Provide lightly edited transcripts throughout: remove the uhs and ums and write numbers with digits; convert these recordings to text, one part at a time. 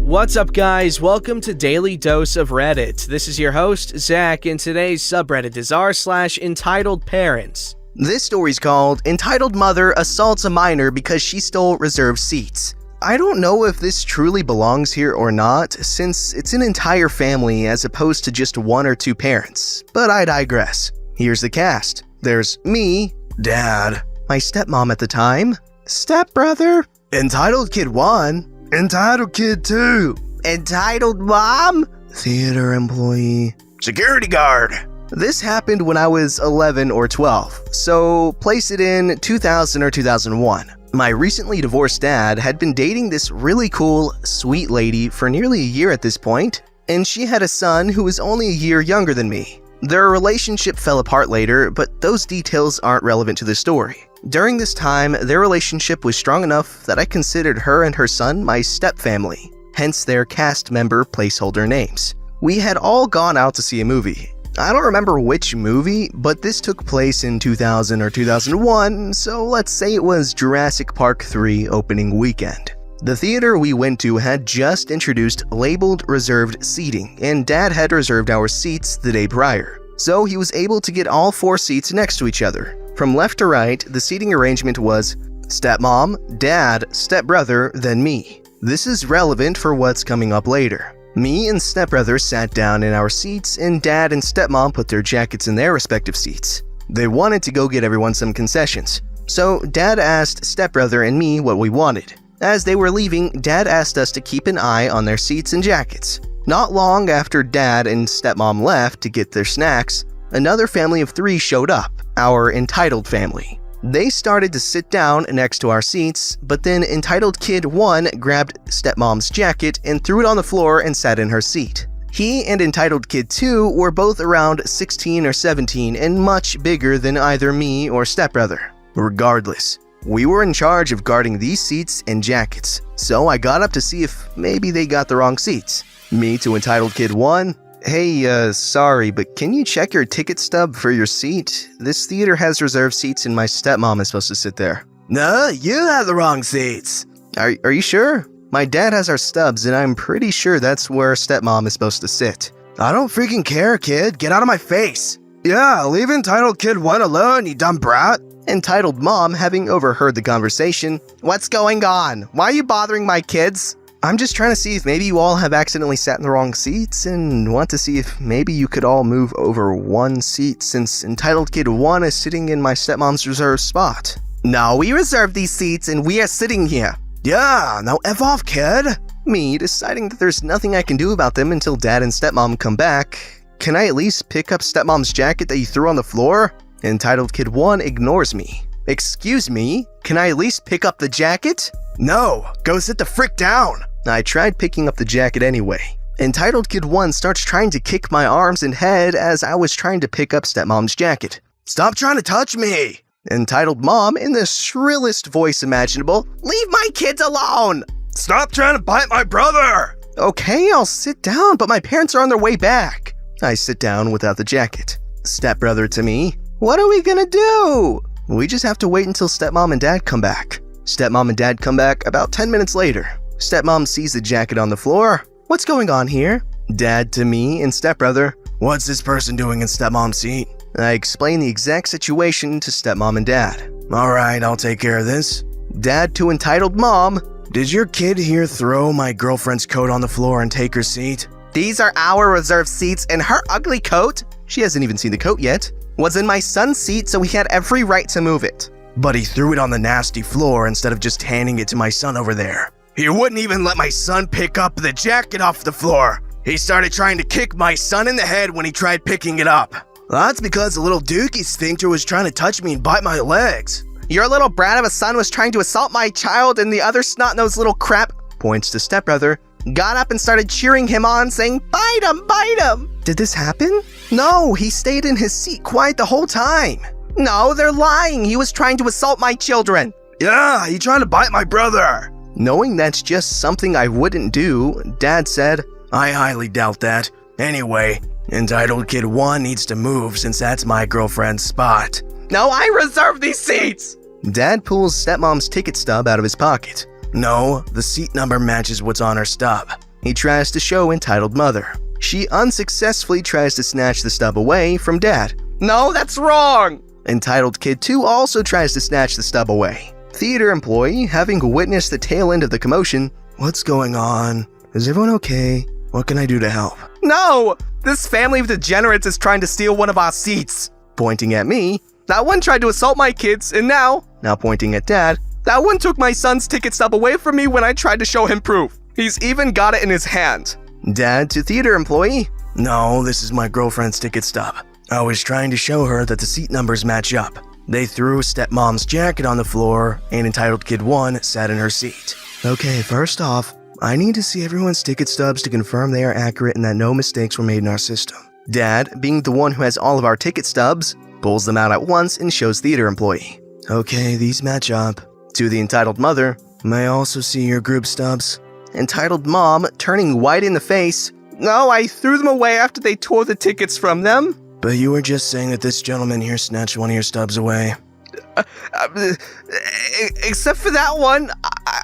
What's up, guys? Welcome to Daily Dose of Reddit. This is your host, Zach, and today's subreddit is r/EntitledParents. This story's called Entitled Mother Assaults a Minor Because She Stole Reserved Seats. I don't know if this truly belongs here or not, since it's an entire family as opposed to just one or two parents, but I digress. Here's the cast. There's me, Dad, my stepmom at the time, stepbrother, Entitled Kid 1, Entitled Kid 2, Entitled Mom, theater employee, security guard. This happened when I was 11 or 12, so place it in 2000 or 2001. My recently divorced dad had been dating this really cool, sweet lady for nearly a year at this point, and she had a son who was only a year younger than me. Their relationship fell apart later, but those details aren't relevant to the story. During this time, their relationship was strong enough that I considered her and her son my stepfamily, hence their cast member placeholder names. We had all gone out to see a movie. I don't remember which movie, but this took place in 2000 or 2001, so let's say it was Jurassic Park 3 opening weekend. The theater we went to had just introduced labeled reserved seating, and Dad had reserved our seats the day prior, so he was able to get all 4 seats next to each other. From left to right, the seating arrangement was stepmom, dad, stepbrother, then me. This is relevant for what's coming up later. Me and stepbrother sat down in our seats, and Dad and stepmom put their jackets in their respective seats. They wanted to go get everyone some concessions, so Dad asked stepbrother and me what we wanted. As they were leaving, Dad asked us to keep an eye on their seats and jackets. Not long after Dad and stepmom left to get their snacks, another family of 3 showed up, our entitled family. They started to sit down next to our seats, but then Entitled Kid 1 grabbed stepmom's jacket and threw it on the floor and sat in her seat. He and Entitled Kid 2 were both around 16 or 17 and much bigger than either me or stepbrother. Regardless, we were in charge of guarding these seats and jackets, so I got up to see if maybe they got the wrong seats. Me to Entitled Kid 1, "Hey, sorry, but can you check your ticket stub for your seat? This theater has reserved seats and my stepmom is supposed to sit there." "No, you have the wrong seats." Are you sure? My dad has our stubs and I'm pretty sure that's where stepmom is supposed to sit." "I don't freaking care, kid. Get out of my face." "Yeah, leave Entitled Kid 1 alone, you dumb brat." Entitled Mom, having overheard the conversation, "What's going on? Why are you bothering my kids?" "I'm just trying to see if maybe you all have accidentally sat in the wrong seats and want to see if maybe you could all move over 1 seat since Entitled Kid 1 is sitting in my stepmom's reserved spot." "No, we reserved these seats and we are sitting here." "Yeah, now F off, kid." Me, deciding that there's nothing I can do about them until Dad and stepmom come back. "Can I at least pick up stepmom's jacket that you threw on the floor?" Entitled Kid 1 ignores me. "Excuse me, can I at least pick up the jacket?" "No, go sit the frick down." I tried picking up the jacket anyway. Entitled Kid 1 starts trying to kick my arms and head as I was trying to pick up stepmom's jacket. "Stop trying to touch me." Entitled Mom, in the shrillest voice imaginable, "Leave my kids alone." "Stop trying to bite my brother." "Okay, I'll sit down, but my parents are on their way back." I sit down without the jacket. Stepbrother to me, "What are we gonna do?" "We just have to wait until stepmom and dad come back." Stepmom and dad come back about 10 minutes later. Stepmom sees the jacket on the floor. "What's going on here?" Dad to me and stepbrother, "What's this person doing in stepmom's seat?" I explain the exact situation to stepmom and dad. "Alright, I'll take care of this." Dad to Entitled Mom, "Did your kid here throw my girlfriend's coat on the floor and take her seat?" "These are our reserved seats and her ugly coat," she hasn't even seen the coat yet, "was in my son's seat, so he had every right to move it." "But he threw it on the nasty floor instead of just handing it to my son over there. He wouldn't even let my son pick up the jacket off the floor. He started trying to kick my son in the head when he tried picking it up." "That's because the little dookie sphincter was trying to touch me and bite my legs." "Your little brat of a son was trying to assault my child and the other snot-nosed little crap," points to stepbrother, "got up and started cheering him on, saying, 'Bite him, bite him!'" "Did this happen?" "No, he stayed in his seat quiet the whole time." "No, they're lying. He was trying to assault my children." "Yeah, he tried to bite my brother." Knowing that's just something I wouldn't do, Dad said, "I highly doubt that. Anyway, Entitled Kid 1 needs to move since that's my girlfriend's spot." "No, I reserved these seats!" Dad pulls stepmom's ticket stub out of his pocket. "No, the seat number matches what's on her stub." He tries to show entitled mother. She unsuccessfully tries to snatch the stub away from dad. No, that's wrong! Entitled kid 2 also tries to snatch the stub away. Theater employee, having witnessed the tail end of the commotion, "What's going on? Is everyone okay? What can I do to help?" No! This family of degenerates is trying to steal one of our seats. Pointing at me, That one tried to assault my kids, and now pointing at dad, that one took my son's ticket stub away from me when I tried to show him proof. He's even got it in his hand. dad to theater employee, "No, this is my girlfriend's ticket stub. I was trying to show her that the seat numbers match up. They threw stepmom's jacket on the floor, and entitled kid 1 sat in her seat." Okay, first off, I need to see everyone's ticket stubs to confirm they are accurate and that no mistakes were made in our system. Dad, being the one who has all of our ticket stubs, pulls them out at once and shows theater employee. "Okay, these match up." To the entitled mother, "May I also see your group stubs?" Entitled mom, turning white in the face, No, I threw them away after they tore the tickets from them. "But you were just saying that this gentleman here snatched one of your stubs away." Except for that one.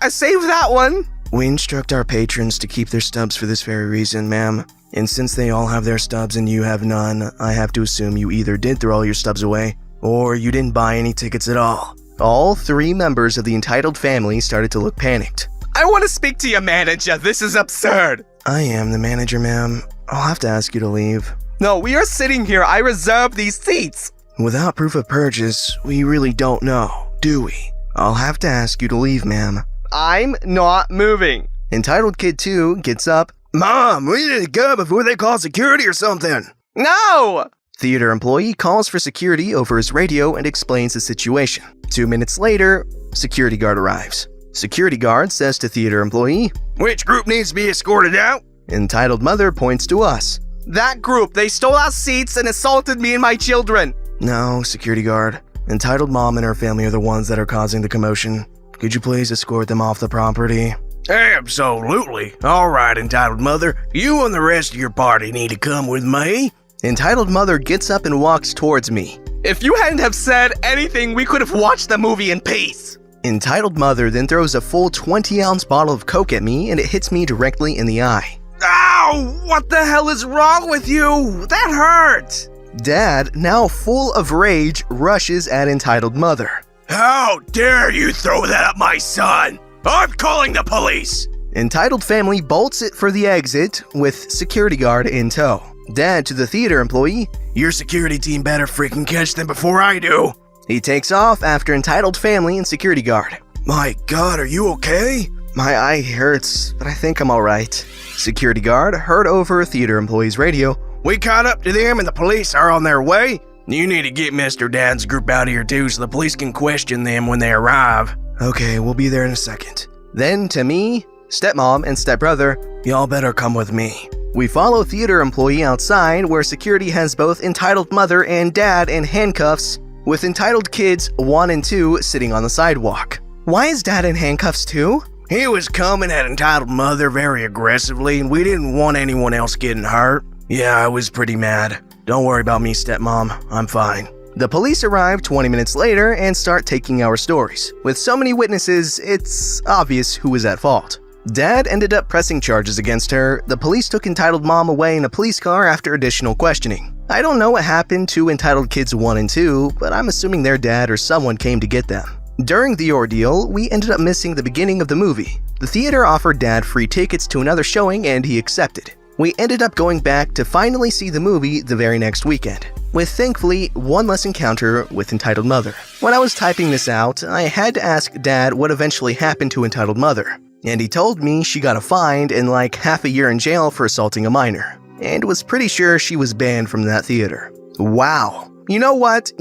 I saved that one. "We instruct our patrons to keep their stubs for this very reason, ma'am. And since they all have their stubs and you have none, I have to assume you either did throw all your stubs away, or you didn't buy any tickets at all." All 3 members of the entitled family started to look panicked. I want to speak to your manager. This is absurd. "I am the manager, ma'am. I'll have to ask you to leave." No, we are sitting here. I reserved these seats. "Without proof of purchase, we really don't know, do we? I'll have to ask you to leave, ma'am." I'm not moving. Entitled kid 2 gets up. "Mom, we need to go before they call security or something." No! Theater employee calls for security over his radio and explains the situation. 2 minutes later, security guard arrives. Security guard says to theater employee, "Which group needs to be escorted out?" Entitled mother points to us. That group, they stole our seats and assaulted me and my children. "No, security guard. Entitled mom and her family are the ones that are causing the commotion. Could you please escort them off the property?" "Absolutely. All right, entitled mother. You and the rest of your party need to come with me." Entitled mother gets up and walks towards me. If you hadn't have said anything, we could have watched the movie in peace. Entitled mother then throws a full 20-ounce bottle of Coke at me and it hits me directly in the eye. Ow! What the hell is wrong with you? That hurt! Dad, now full of rage, rushes at entitled mother. "How dare you throw that at my son? I'm calling the police!" Entitled family bolts it for the exit with security guard in tow. Dad to the theater employee, "Your security team better freaking catch them before I do." He takes off after entitled family and security guard. "My God, are you okay?" "My eye hurts, but I think I'm alright." Security guard heard over theater employee's radio. "We caught up to them and the police are on their way. You need to get Mr. Dad's group out here too so the police can question them when they arrive." "Okay, we'll be there in a second." Then to me, stepmom, and stepbrother, "Y'all better come with me." We follow theater employee outside where security has both entitled mother and dad in handcuffs, with entitled kids 1 and 2 sitting on the sidewalk. "Why is dad in handcuffs too?" "He was coming at entitled mother very aggressively and we didn't want anyone else getting hurt. Yeah, I was pretty mad. Don't worry about me, stepmom. I'm fine." The police arrive 20 minutes later and start taking our stories. With so many witnesses, it's obvious who was at fault. Dad ended up pressing charges against her. The police took entitled mom away in a police car after additional questioning. I don't know what happened to entitled kids 1 and 2, but I'm assuming their dad or someone came to get them. During the ordeal, we ended up missing the beginning of the movie. The theater offered Dad free tickets to another showing and he accepted. We ended up going back to finally see the movie the very next weekend, with thankfully one less encounter with entitled mother. When I was typing this out, I had to ask Dad what eventually happened to entitled mother, and he told me she got a fine and like half a year in jail for assaulting a minor, and was pretty sure she was banned from that theater. Wow. You know what?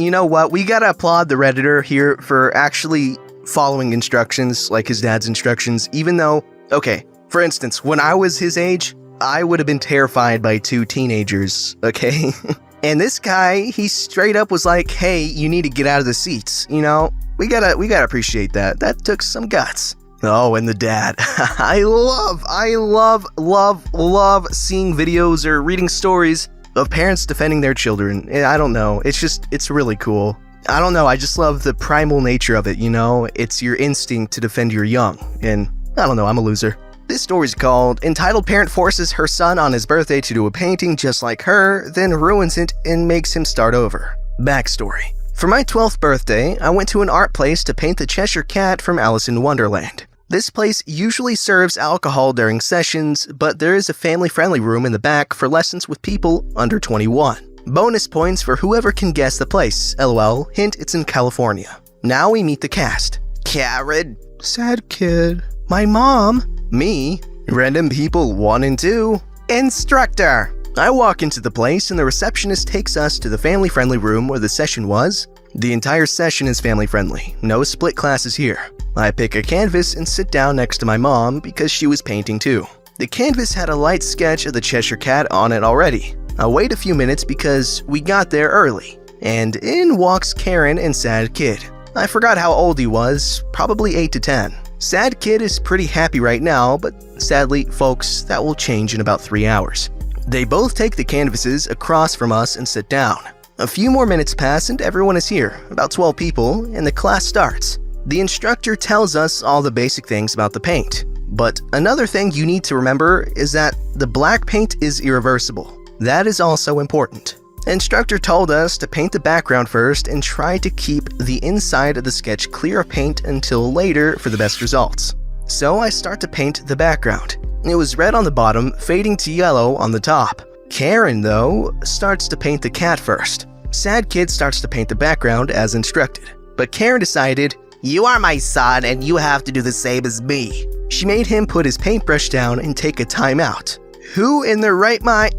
We gotta applaud the Redditor here for actually following instructions like his dad's instructions, even though, okay, for instance, when I was his age, I would have been terrified by 2 teenagers, okay? And this guy, he straight up was like, "Hey, you need to get out of the seats." You know, we gotta appreciate that. That took some guts. Oh, and the dad. I love seeing videos or reading stories of parents defending their children. I don't know. It's really cool. I don't know. I just love the primal nature of it, you know? It's your instinct to defend your young. And I don't know. I'm a loser. This story's called Entitled Parent Forces Her Son on His Birthday to Do a Painting Just Like Her, then Ruins It and Makes Him Start Over. Backstory. For my 12th birthday, I went to an art place to paint the Cheshire Cat from Alice in Wonderland. This place usually serves alcohol during sessions, but there is a family-friendly room in the back for lessons with people under 21. Bonus points for whoever can guess the place, lol, hint it's in California. Now we meet the cast. Karen. Sad kid. My mom. Me. Random people 1 and 2. Instructor. I walk into the place and the receptionist takes us to the family-friendly room where the session was. The entire session is family-friendly. No split classes here. I pick a canvas and sit down next to my mom because she was painting too. The canvas had a light sketch of the Cheshire Cat on it already. I wait a few minutes because we got there early. And in walks Karen and Sad Kid. I forgot how old he was, probably 8 to 10. Sad Kid is pretty happy right now, but sadly, folks, that will change in about 3 hours. They both take the canvases across from us and sit down. A few more minutes pass and everyone is here, about 12 people, and the class starts. The instructor tells us all the basic things about the paint. But another thing you need to remember is that the black paint is irreversible. That is also important. Instructor told us to paint the background first and try to keep the inside of the sketch clear of paint until later for the best results. So I start to paint the background. It was red on the bottom, fading to yellow on the top. Karen, though, starts to paint the cat first. Sad Kid starts to paint the background as instructed. But Karen decided, "You are my son and you have to do the same as me." She made him put his paintbrush down and take a timeout. Who in their right mind?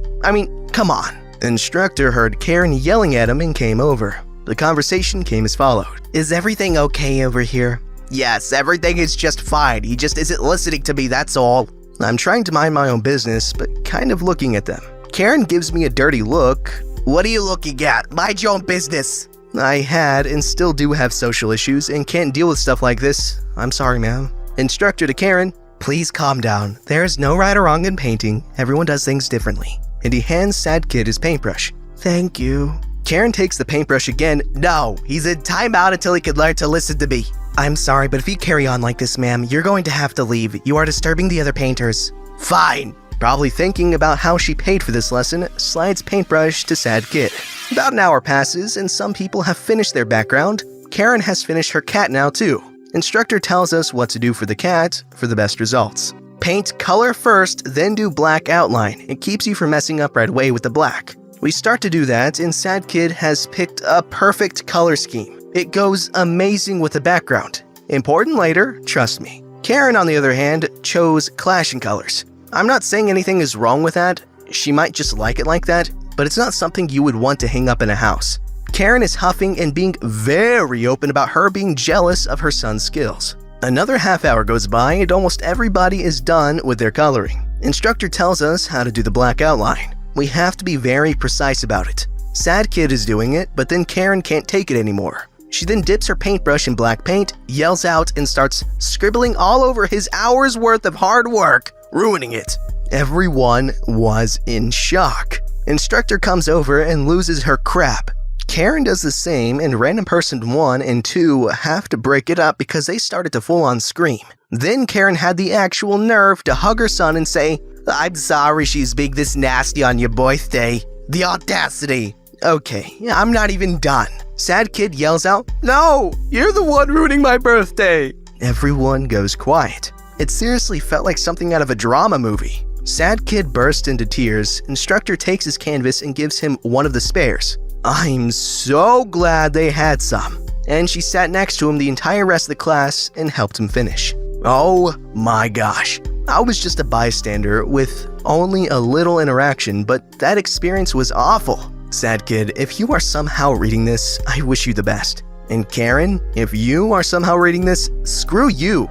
Come on. Instructor heard Karen yelling at him and came over. The conversation came as followed. "Is everything okay over here?" "Yes, everything is just fine. He just isn't listening to me, that's all." I'm trying to mind my own business, but kind of looking at them. Karen gives me a dirty look. "What are you looking at? Mind your own business." I had and still do have social issues and can't deal with stuff like this. I'm sorry, ma'am. Instructor to Karen, "Please calm down. There is no right or wrong in painting. Everyone does things differently." And he hands Sad Kid his paintbrush. "Thank you." Karen takes the paintbrush again. "No, he's in timeout until he can learn to listen to me." "I'm sorry, but if you carry on like this, ma'am, you're going to have to leave. You are disturbing the other painters." "Fine." Probably thinking about how she paid for this lesson, slides paintbrush to Sad Kid. About an hour passes and some people have finished their background. Karen has finished her cat now too. Instructor tells us what to do for the cat for the best results. Paint color first, then do black outline. It keeps you from messing up right away with the black. We start to do that and Sad Kid has picked a perfect color scheme. It goes amazing with the background. Important later, trust me. Karen, on the other hand, chose clashing colors. I'm not saying anything is wrong with that. She might just like it like that, but it's not something you would want to hang up in a house. Karen is huffing and being very open about her being jealous of her son's skills. Another half hour goes by and almost everybody is done with their coloring. Instructor tells us how to do the black outline. We have to be very precise about it. Sad Kid is doing it, but then Karen can't take it anymore. She then dips her paintbrush in black paint, yells out, and starts scribbling all over his hours worth of hard work, ruining it. Everyone was in shock. Instructor comes over and loses her crap. Karen does the same, and random person 1 and 2 have to break it up because they started to full-on scream. Then Karen had the actual nerve to hug her son and say, "I'm sorry she's being this nasty on your birthday." The audacity. Okay, I'm not even done. Sad Kid yells out, "No, you're the one ruining my birthday." Everyone goes quiet. It seriously felt like something out of a drama movie. Sad Kid burst into tears. Instructor takes his canvas and gives him one of the spares. I'm so glad they had some. And she sat next to him the entire rest of the class and helped him finish. Oh my gosh. I was just a bystander with only a little interaction, but that experience was awful. Sad Kid, if you are somehow reading this, I wish you the best. And Karen, if you are somehow reading this, screw you.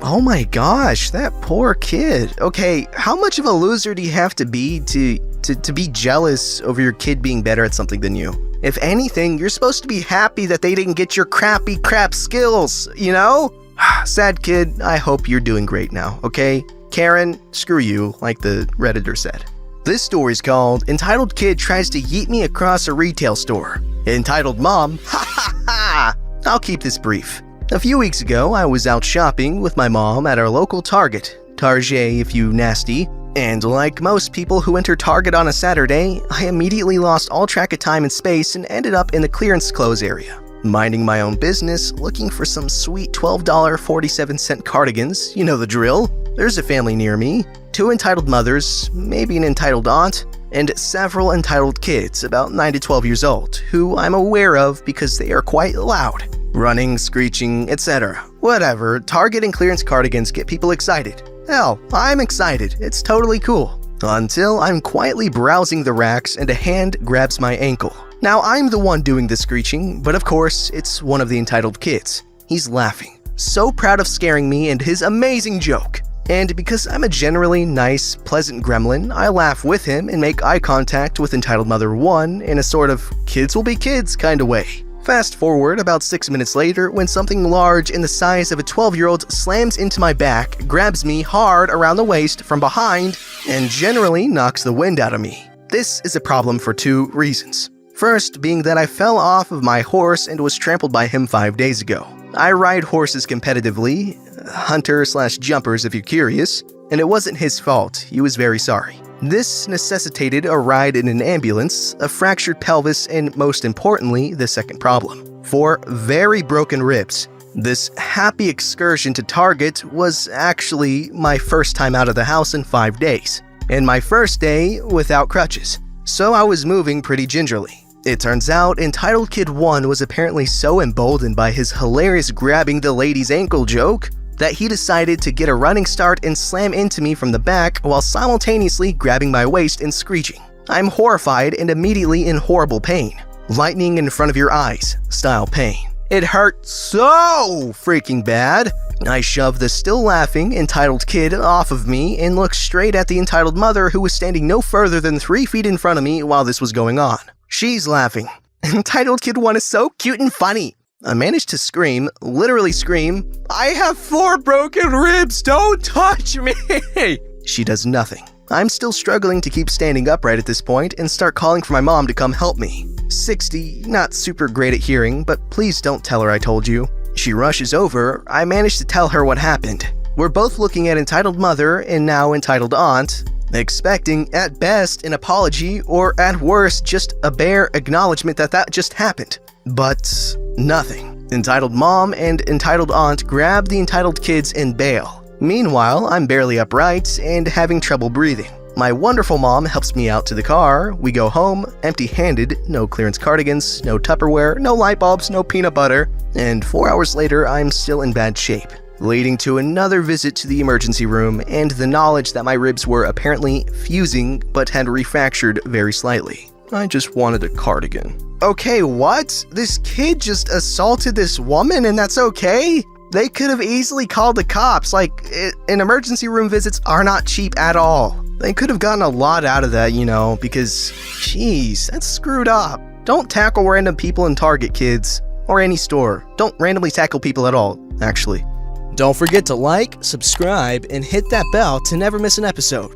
Oh my gosh, that poor kid. Okay, how much of a loser do you have to be to be jealous over your kid being better at something than you? If anything, you're supposed to be happy that they didn't get your crappy crap skills, you know? Sad Kid, I hope you're doing great now, okay? Karen, screw you, like the Redditor said. This story's called Entitled Kid Tries to Yeet Me Across a Retail Store. Entitled Mom, ha ha ha! I'll keep this brief. A few weeks ago, I was out shopping with my mom at our local Target Target if you nasty. And like most people who enter Target on a Saturday, I immediately lost all track of time and space and ended up in the clearance clothes area. Minding my own business, looking for some sweet $12.47 cardigans, you know the drill. There's a family near me, 2 entitled mothers, maybe an entitled aunt, and several entitled kids about 9 to 12 years old, who I'm aware of because they are quite loud. Running, screeching, etc. Whatever, Target and clearance cardigans get people excited. Hell, I'm excited, it's totally cool. Until I'm quietly browsing the racks and a hand grabs my ankle. Now I'm the one doing the screeching, but of course, it's one of the entitled kids. He's laughing, so proud of scaring me and his amazing joke. And because I'm a generally nice, pleasant gremlin, I laugh with him and make eye contact with entitled mother 1 in a sort of kids will be kids kind of way. Fast forward about 6 minutes later when something large in the size of a 12-year-old slams into my back, grabs me hard around the waist from behind, and generally knocks the wind out of me. This is a problem for 2 reasons. First being that I fell off of my horse and was trampled by him 5 days ago. I ride horses competitively, hunter/jumpers if you're curious, and it wasn't his fault, he was very sorry. This necessitated a ride in an ambulance, a fractured pelvis, and most importantly, the second problem, 4 very broken ribs. This happy excursion to Target was actually my first time out of the house in 5 days, and my first day without crutches, so I was moving pretty gingerly. It turns out Entitled Kid 1 was apparently so emboldened by his hilarious grabbing the lady's ankle joke that he decided to get a running start and slam into me from the back while simultaneously grabbing my waist and screeching. I'm horrified and immediately in horrible pain. Lightning in front of your eyes style pain. It hurt so freaking bad. I shoved the still laughing entitled kid off of me and looked straight at the entitled mother who was standing no further than 3 feet in front of me while this was going on. She's laughing. Entitled Kid 1 is so cute and funny. I managed to scream, literally scream, "I have 4 broken ribs, don't touch me!" She does nothing. I'm still struggling to keep standing upright at this point and start calling for my mom to come help me. 60, not super great at hearing, but please don't tell her I told you. She rushes over, I manage to tell her what happened. We're both looking at entitled mother and now entitled aunt, expecting at best an apology or at worst just a bare acknowledgement that just happened. But nothing. Entitled mom and entitled aunt grab the entitled kids and bail. Meanwhile, I'm barely upright and having trouble breathing. My wonderful mom helps me out to the car. We go home empty-handed, no clearance cardigans, no Tupperware, no light bulbs, no peanut butter, and 4 hours later I'm still in bad shape, leading to another visit to the emergency room and the knowledge that my ribs were apparently fusing but had refractured very slightly. I just wanted a cardigan. Okay, what? This kid just assaulted this woman and that's okay? They could have easily called the cops. And emergency room visits are not cheap at all. They could have gotten a lot out of that, because, jeez, that's screwed up. Don't tackle random people in Target, kids. Or any store. Don't randomly tackle people at all, actually. Don't forget to like, subscribe, and hit that bell to never miss an episode.